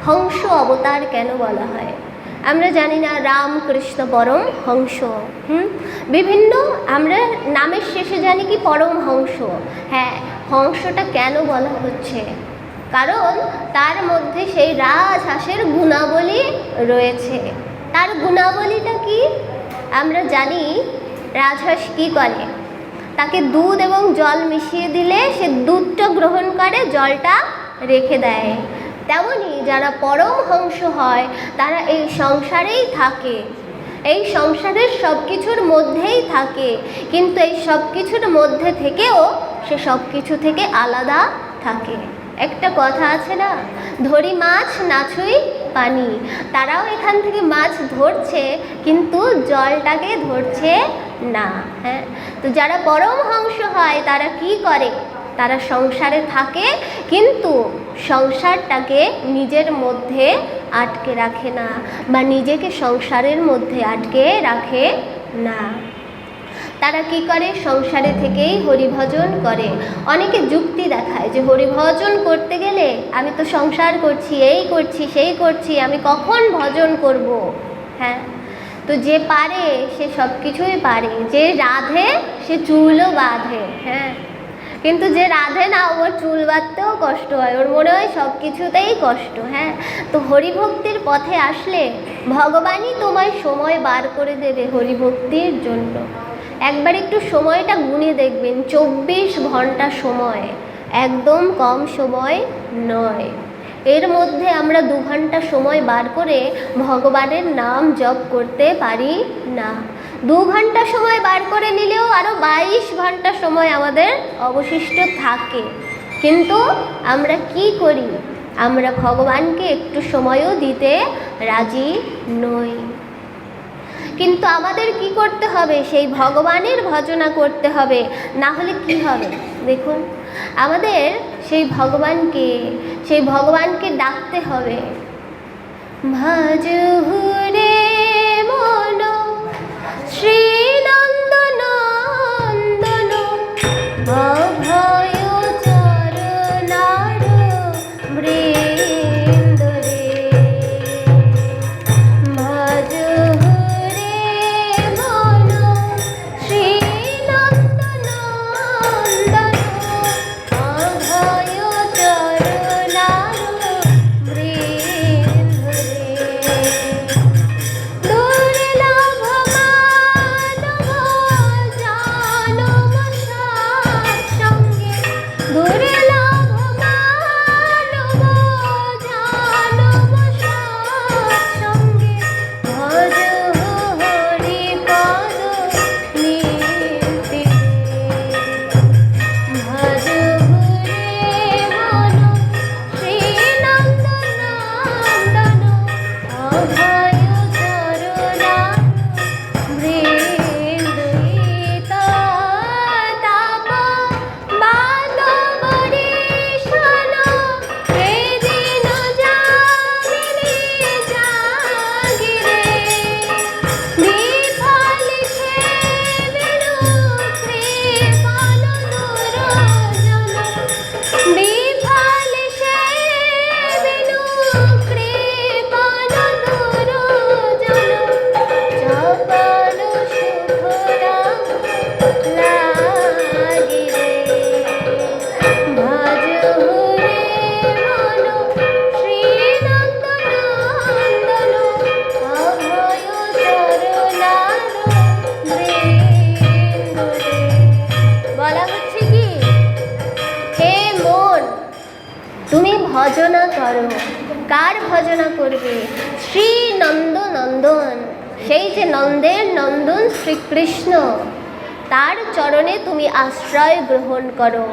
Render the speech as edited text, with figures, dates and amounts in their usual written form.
হংস অবতার কেন বলা হয়? আমরা জানি না রামকৃষ্ণ পরম হংস, বিভিন্ন আমরা নামের শেষে জানি কি পরমহংস। হ্যাঁ, হংসটা কেন বলা হচ্ছে? কারণ তার মধ্যে সেই রাজহাঁসের গুণাবলী রয়েছে। তার গুণাবলীটা কি? আমরা জানি রাজহাঁস কী করে, তাকে দুধ এবং জল মিশিয়ে দিলে সে দুধটা গ্রহণ করে, জলটা রেখে দেয়। তেমনি যারা পরমহংস হয় তারা এই সংসারেই থাকে, এই সংসারের সব কিছুর মধ্যেই থাকে, কিন্তু এই সব কিছুর মধ্যে থেকেও সে সব কিছু থেকে আলাদা থাকে। একটা কথা আছে না, ধরি মাছ না ছুঁই পানি। তারাও এখান থেকে মাছ ধরছে কিন্তু জলটাকে ধরছে না। হ্যাঁ, তো যারা পরমহংস হয় তারা কি করে? তারা সংসারে থাকে কিন্তু সংসারটাকে নিজের মধ্যে আটকে রাখে না, বা নিজেকে সংসারের মধ্যে আটকে রাখে না। তারা কি করে? সংসারে থেকেই হরিভজন করে। অনেকে যুক্তি দেখায় যে হরিভজন করতে গেলে আমি তো সংসার করছি, এই করছি, সেই করছি, আমি কখন ভজন করব? হ্যাঁ, তো যে পারে সে সব কিছুই পারে। যে রাধে সে চুলও বাঁধে। হ্যাঁ, কিন্তু যে রাধে না, ওর চুল বাঁধতেও কষ্ট হয়, ওর মনে হয় সব কিছুতেই কষ্ট। হ্যাঁ, তো হরিভক্তির পথে আসলে ভগবানই তোমায় সময় বার করে দেবে হরিভক্তির জন্য। একবার একটু সময়টা গুনে দেখবেন, 24 ঘন্টা সময়, একদম কম সময় নয়। এর মধ্যে আমরা 2 ঘন্টা সময় বার করে ভগবানের নাম জপ করতে পারি না। 2 ঘন্টা সময় বার করে নিলেও আরও 22 ঘন্টা সময় আমাদের অবশিষ্ট থাকে, কিন্তু আমরা কি করি? আমরা ভগবানকে একটু সময়ও দিতে রাজি নই। কিন্তু আমাদের কি করতে হবে? সেই ভগবানের ভজনা করতে হবে, না হলে কি হবে? দেখুন, আমাদের সেই ভগবানকে ডাকতে হবে। ভজহু রে মন শ্রী নন্দনন্দন অভয় চরণার বৃন্দ রে। ভজহু রে মন শ্রী নন্দনন্দন অভয় চরণার বৃন্দ রে। দুর্লভ মানব জানব সৎসঙ্গে, দুর্লভ মানব জানব সৎসঙ্গে, ভজহু হরি পদ নিত্যে। ভজহু রে মন শ্রী নন্দনন্দন অভয় চরণার বৃন্দ। তাপ বাধব ঋষণ এদিন জাগিরে জাগিরে, বিফল সেবিনু কৃপাল দুরজন, বিফল সেবিনু কৃপাল দুরজন, চপল শুভ নাম লাগিরে। ভজহু রে মন শ্রী নন্দনন্দন অভয় চরণার বৃন্দ রে। বলা হচ্ছে কি, হে মন, তুমি ভজনা করো। কার ভজনা করবে? শ্রী নন্দনন্দন, সেই যে নন্দের নন্দন শ্রীকৃষ্ণ, তার চরণে তুমি আশ্রয় গ্রহণ করো।